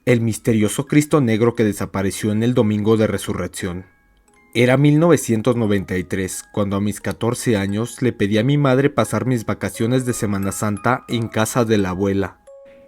El misterioso Cristo Negro que desapareció en el Domingo de Resurrección. Era 1993, cuando a mis 14 años le pedí a mi madre pasar mis vacaciones de Semana Santa en casa de la abuela.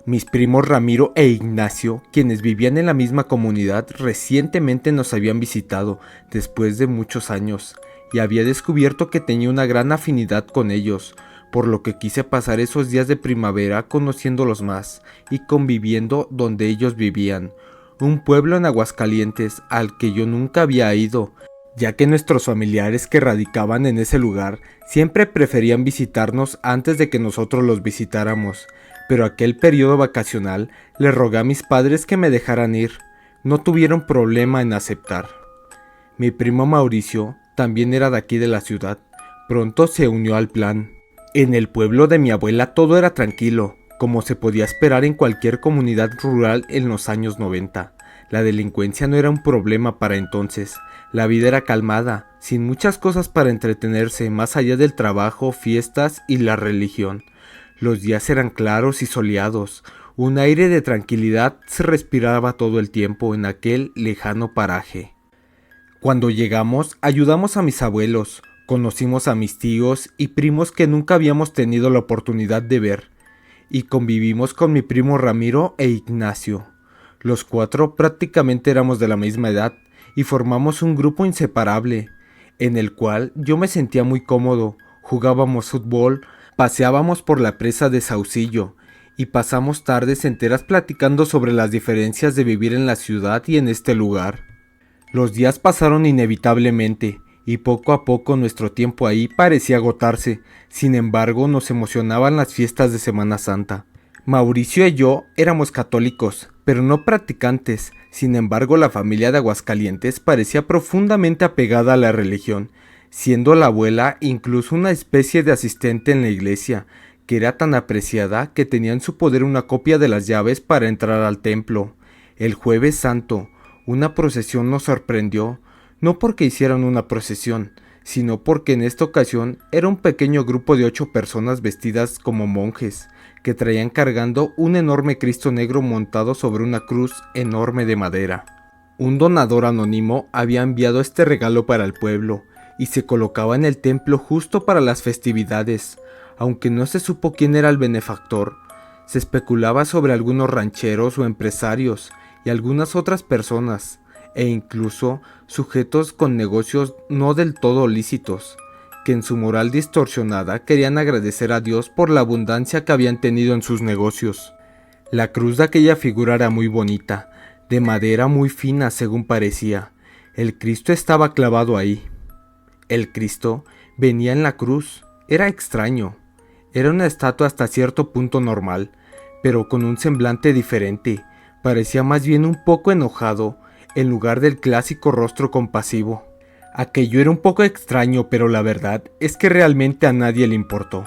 Mis primos Ramiro e Ignacio, quienes vivían en la misma comunidad, recientemente nos habían visitado después de muchos años, y había descubierto que tenía una gran afinidad con ellos, por lo que quise pasar esos días de primavera conociéndolos más y conviviendo donde ellos vivían, un pueblo en Aguascalientes al que yo nunca había ido, ya que nuestros familiares que radicaban en ese lugar siempre preferían visitarnos antes de que nosotros los visitáramos, pero aquel periodo vacacional le rogué a mis padres que me dejaran ir. No tuvieron problema en aceptar. Mi primo Mauricio también era de aquí de la ciudad. Pronto se unió al plan. En el pueblo de mi abuela todo era tranquilo, como se podía esperar en cualquier comunidad rural en los años 90. La delincuencia no era un problema para entonces. La vida era calmada, sin muchas cosas para entretenerse más allá del trabajo, fiestas y la religión. Los días eran claros y soleados. Un aire de tranquilidad se respiraba todo el tiempo en aquel lejano paraje. Cuando llegamos, ayudamos a mis abuelos, conocimos a mis tíos y primos que nunca habíamos tenido la oportunidad de ver, y convivimos con mi primo Ramiro e Ignacio. Los cuatro prácticamente éramos de la misma edad y formamos un grupo inseparable, en el cual yo me sentía muy cómodo. Jugábamos fútbol, paseábamos por la presa de Saucillo y pasamos tardes enteras platicando sobre las diferencias de vivir en la ciudad y en este lugar. Los días pasaron inevitablemente y poco a poco nuestro tiempo ahí parecía agotarse. Sin embargo, nos emocionaban las fiestas de Semana Santa. Mauricio y yo éramos católicos, pero no practicantes. Sin embargo, la familia de Aguascalientes parecía profundamente apegada a la religión, siendo la abuela incluso una especie de asistente en la iglesia, que era tan apreciada que tenía en su poder una copia de las llaves para entrar al templo. El Jueves Santo, una procesión nos sorprendió, no porque hicieran una procesión, sino porque en esta ocasión era un pequeño grupo de 8 personas vestidas como monjes, que traían cargando un enorme Cristo Negro montado sobre una cruz enorme de madera. Un donador anónimo había enviado este regalo para el pueblo, y se colocaba en el templo justo para las festividades. Aunque no se supo quién era el benefactor, se especulaba sobre algunos rancheros o empresarios y algunas otras personas, e incluso sujetos con negocios no del todo lícitos, que en su moral distorsionada querían agradecer a Dios por la abundancia que habían tenido en sus negocios. La cruz de aquella figura era muy bonita, de madera muy fina según parecía. El Cristo estaba clavado ahí. El Cristo venía en la cruz. Era extraño. Era una estatua hasta cierto punto normal, pero con un semblante diferente. Parecía más bien un poco enojado, en lugar del clásico rostro compasivo. Aquello era un poco extraño, pero la verdad es que realmente a nadie le importó.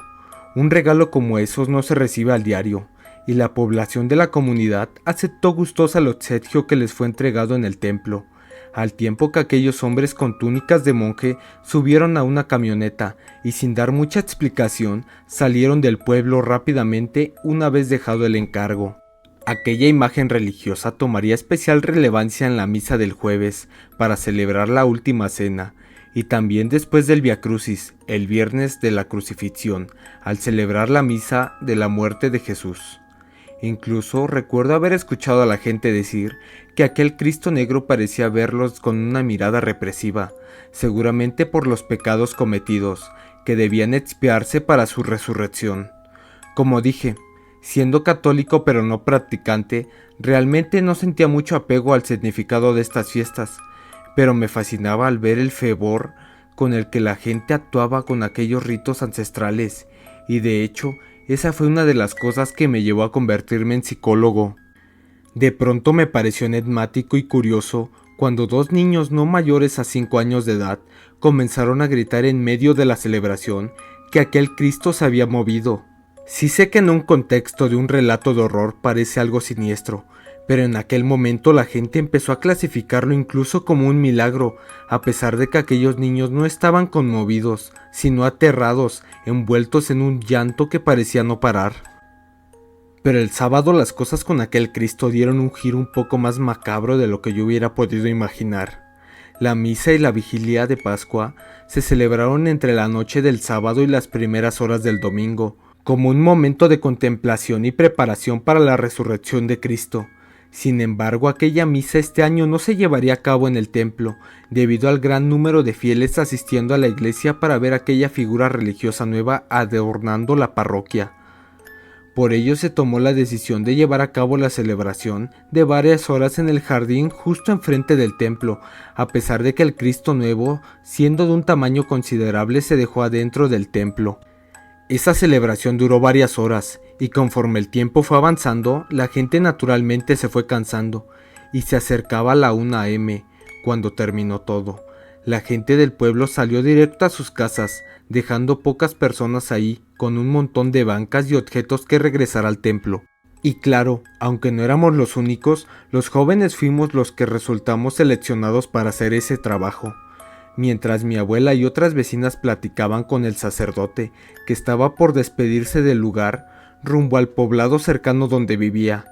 Un regalo como esos no se recibe al diario, y la población de la comunidad aceptó gustosa el obsequio que les fue entregado en el templo, al tiempo que aquellos hombres con túnicas de monje subieron a una camioneta y sin dar mucha explicación salieron del pueblo rápidamente una vez dejado el encargo. Aquella imagen religiosa tomaría especial relevancia en la misa del jueves para celebrar la última cena, y también después del Vía Crucis, el viernes de la crucifixión, al celebrar la misa de la muerte de Jesús. Incluso recuerdo haber escuchado a la gente decir que aquel Cristo Negro parecía verlos con una mirada represiva, seguramente por los pecados cometidos, que debían expiarse para su resurrección. Como dije, siendo católico pero no practicante, realmente no sentía mucho apego al significado de estas fiestas, pero me fascinaba al ver el fervor con el que la gente actuaba con aquellos ritos ancestrales, y de hecho, esa fue una de las cosas que me llevó a convertirme en psicólogo. De pronto me pareció enigmático y curioso cuando 2 niños no mayores a 5 años de edad comenzaron a gritar en medio de la celebración que aquel Cristo se había movido. Sí sé que en un contexto de un relato de horror parece algo siniestro, pero en aquel momento la gente empezó a clasificarlo incluso como un milagro, a pesar de que aquellos niños no estaban conmovidos, sino aterrados, envueltos en un llanto que parecía no parar. Pero el sábado las cosas con aquel Cristo dieron un giro un poco más macabro de lo que yo hubiera podido imaginar. La misa y la vigilia de Pascua se celebraron entre la noche del sábado y las primeras horas del domingo, como un momento de contemplación y preparación para la resurrección de Cristo. Sin embargo, aquella misa este año no se llevaría a cabo en el templo, debido al gran número de fieles asistiendo a la iglesia para ver aquella figura religiosa nueva adornando la parroquia. Por ello se tomó la decisión de llevar a cabo la celebración de varias horas en el jardín justo enfrente del templo, a pesar de que el Cristo nuevo, siendo de un tamaño considerable, se dejó adentro del templo. Esa celebración duró varias horas, y conforme el tiempo fue avanzando, la gente naturalmente se fue cansando, y se acercaba la 1 a.m., cuando terminó todo. La gente del pueblo salió directo a sus casas, dejando pocas personas ahí, con un montón de bancas y objetos que regresar al templo. Y claro, aunque no éramos los únicos, los jóvenes fuimos los que resultamos seleccionados para hacer ese trabajo. Mientras mi abuela y otras vecinas platicaban con el sacerdote, que estaba por despedirse del lugar, rumbo al poblado cercano donde vivía.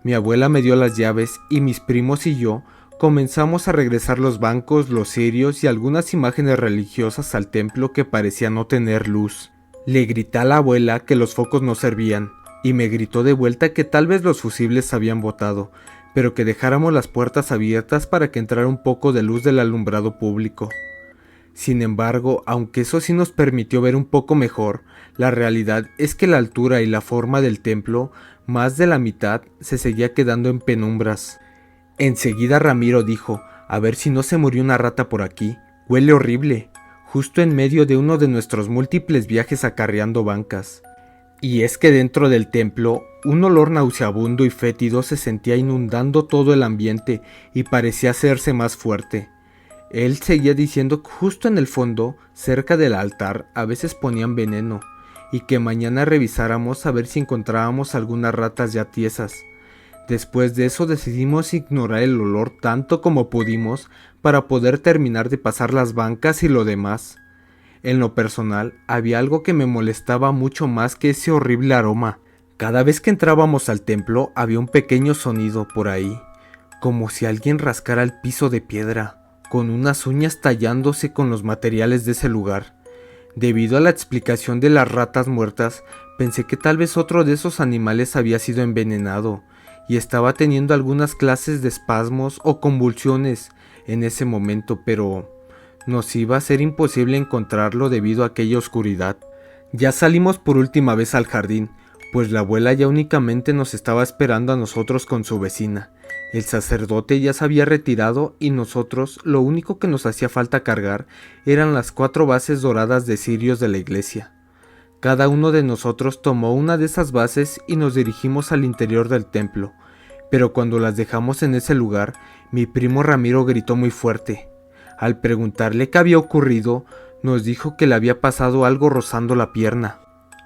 Mi abuela me dio las llaves y mis primos y yo comenzamos a regresar los bancos, los cirios y algunas imágenes religiosas al templo que parecía no tener luz. Le grité a la abuela que los focos no servían, y me gritó de vuelta que tal vez los fusibles habían botado, pero que dejáramos las puertas abiertas para que entrara un poco de luz del alumbrado público. Sin embargo, aunque eso sí nos permitió ver un poco mejor, la realidad es que la altura y la forma del templo, más de la mitad, se seguía quedando en penumbras. Enseguida Ramiro dijo: a ver si no se murió una rata por aquí, huele horrible, justo en medio de uno de nuestros múltiples viajes acarreando bancas. Y es que dentro del templo, un olor nauseabundo y fétido se sentía inundando todo el ambiente y parecía hacerse más fuerte. Él seguía diciendo que justo en el fondo, cerca del altar, a veces ponían veneno, y que mañana revisáramos a ver si encontrábamos algunas ratas ya tiesas. Después de eso decidimos ignorar el olor tanto como pudimos para poder terminar de pasar las bancas y lo demás. En lo personal, había algo que me molestaba mucho más que ese horrible aroma. Cada vez que entrábamos al templo había un pequeño sonido por ahí, como si alguien rascara el piso de piedra, con unas uñas tallándose con los materiales de ese lugar. Debido a la explicación de las ratas muertas, pensé que tal vez otro de esos animales había sido envenenado, y estaba teniendo algunas clases de espasmos o convulsiones en ese momento, pero nos iba a ser imposible encontrarlo debido a aquella oscuridad. Ya salimos por última vez al jardín, pues la abuela ya únicamente nos estaba esperando a nosotros con su vecina. El sacerdote ya se había retirado y nosotros lo único que nos hacía falta cargar eran las 4 bases doradas de cirios de la iglesia. Cada uno de nosotros tomó una de esas bases y nos dirigimos al interior del templo, pero cuando las dejamos en ese lugar, mi primo Ramiro gritó muy fuerte. Al preguntarle qué había ocurrido, nos dijo que le había pasado algo rozando la pierna.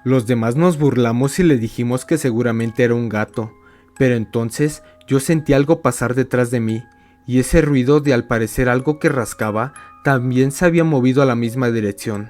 Los demás nos burlamos y le dijimos que seguramente era un gato, pero entonces yo sentí algo pasar detrás de mí, y ese ruido de al parecer algo que rascaba también se había movido a la misma dirección.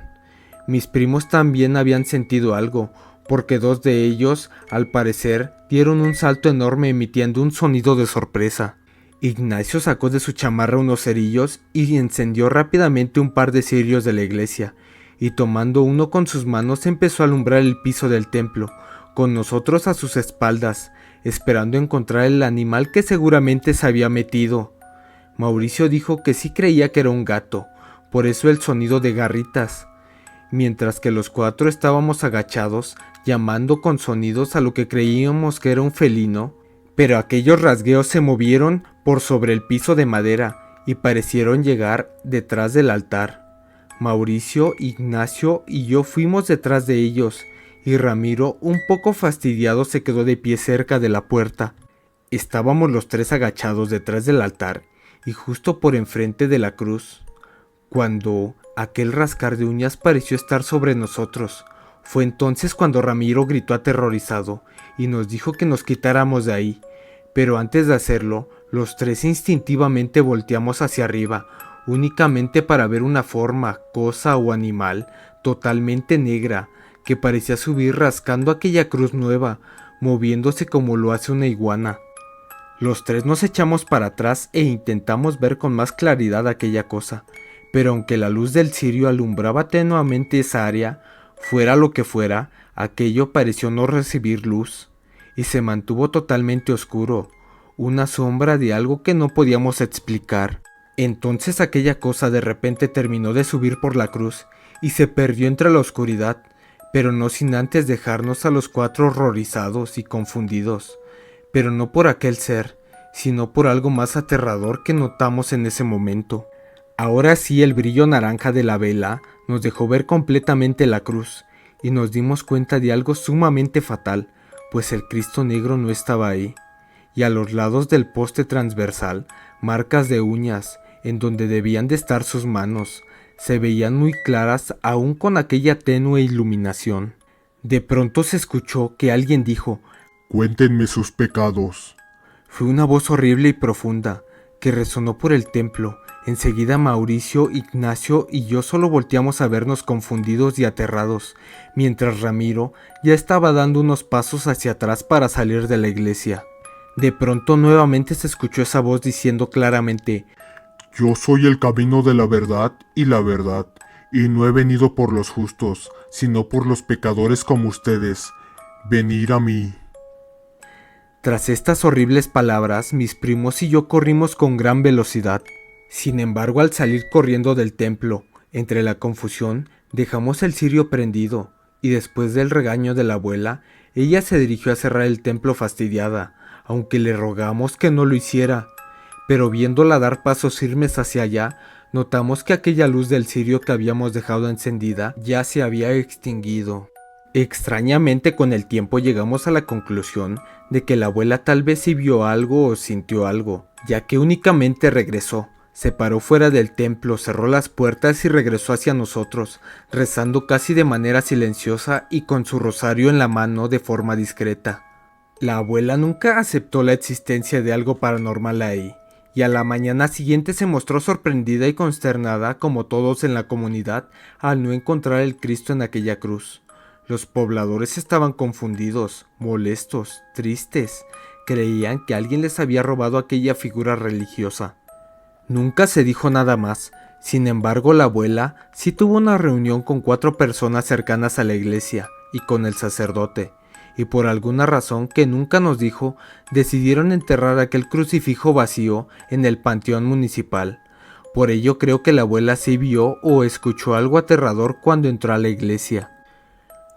Mis primos también habían sentido algo, porque 2 de ellos, al parecer, dieron un salto enorme emitiendo un sonido de sorpresa. Ignacio sacó de su chamarra unos cerillos y encendió rápidamente un par de cirios de la iglesia, y tomando uno con sus manos empezó a alumbrar el piso del templo, con nosotros a sus espaldas, esperando encontrar el animal que seguramente se había metido. Mauricio dijo que sí creía que era un gato, por eso el sonido de garritas, mientras que los 4 estábamos agachados, llamando con sonidos a lo que creíamos que era un felino, pero aquellos rasgueos se movieron por sobre el piso de madera y parecieron llegar detrás del altar. Mauricio, Ignacio y yo fuimos detrás de ellos, y Ramiro, un poco fastidiado, se quedó de pie cerca de la puerta. Estábamos los 3 agachados detrás del altar y justo por enfrente de la cruz, cuando aquel rascar de uñas pareció estar sobre nosotros. Fue entonces cuando Ramiro gritó aterrorizado y nos dijo que nos quitáramos de ahí, pero antes de hacerlo, los 3 instintivamente volteamos hacia arriba, únicamente para ver una forma, cosa o animal totalmente negra que parecía subir rascando aquella cruz nueva, moviéndose como lo hace una iguana. Los tres nos echamos para atrás e intentamos ver con más claridad aquella cosa, pero aunque la luz del cirio alumbraba tenuamente esa área, fuera lo que fuera, aquello pareció no recibir luz, y se mantuvo totalmente oscuro, una sombra de algo que no podíamos explicar. Entonces aquella cosa de repente terminó de subir por la cruz, y se perdió entre la oscuridad, pero no sin antes dejarnos a los cuatro horrorizados y confundidos, pero no por aquel ser, sino por algo más aterrador que notamos en ese momento. Ahora sí, el brillo naranja de la vela nos dejó ver completamente la cruz, y nos dimos cuenta de algo sumamente fatal, pues el Cristo negro no estaba ahí, y a los lados del poste transversal, marcas de uñas, en donde debían de estar sus manos, se veían muy claras aún con aquella tenue iluminación. De pronto se escuchó que alguien dijo: «Cuéntenme sus pecados». Fue una voz horrible y profunda, que resonó por el templo. Enseguida Mauricio, Ignacio y yo solo volteamos a vernos confundidos y aterrados, mientras Ramiro ya estaba dando unos pasos hacia atrás para salir de la iglesia. De pronto nuevamente se escuchó esa voz diciendo claramente: «Yo soy el camino de la verdad, y no he venido por los justos, sino por los pecadores como ustedes. Venid a mí». Tras estas horribles palabras, mis primos y yo corrimos con gran velocidad. Sin embargo, al salir corriendo del templo, entre la confusión, dejamos el cirio prendido, y después del regaño de la abuela, ella se dirigió a cerrar el templo fastidiada, aunque le rogamos que no lo hiciera. Pero viéndola dar pasos firmes hacia allá, notamos que aquella luz del cirio que habíamos dejado encendida ya se había extinguido. Extrañamente, con el tiempo llegamos a la conclusión de que la abuela tal vez sí vio algo o sintió algo, ya que únicamente regresó, se paró fuera del templo, cerró las puertas y regresó hacia nosotros, rezando casi de manera silenciosa y con su rosario en la mano de forma discreta. La abuela nunca aceptó la existencia de algo paranormal ahí, y a la mañana siguiente se mostró sorprendida y consternada, como todos en la comunidad, al no encontrar el Cristo en aquella cruz. Los pobladores estaban confundidos, molestos, tristes. Creían que alguien les había robado aquella figura religiosa. Nunca se dijo nada más. Sin embargo, la abuela sí tuvo una reunión con 4 personas cercanas a la iglesia y con el sacerdote, y por alguna razón que nunca nos dijo, decidieron enterrar aquel crucifijo vacío en el panteón municipal. Por ello creo que la abuela sí vio o escuchó algo aterrador cuando entró a la iglesia.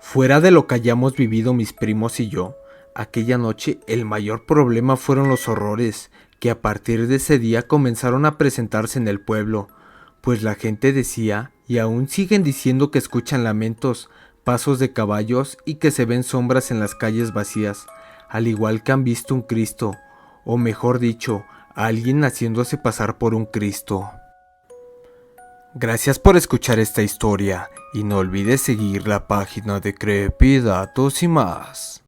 Fuera de lo que hayamos vivido mis primos y yo, aquella noche el mayor problema fueron los horrores que a partir de ese día comenzaron a presentarse en el pueblo, pues la gente decía, y aún siguen diciendo, que escuchan lamentos, pasos de caballos y que se ven sombras en las calles vacías, al igual que han visto un Cristo, o mejor dicho, a alguien haciéndose pasar por un Cristo. Gracias por escuchar esta historia y no olvides seguir la página de Creepydatos y más.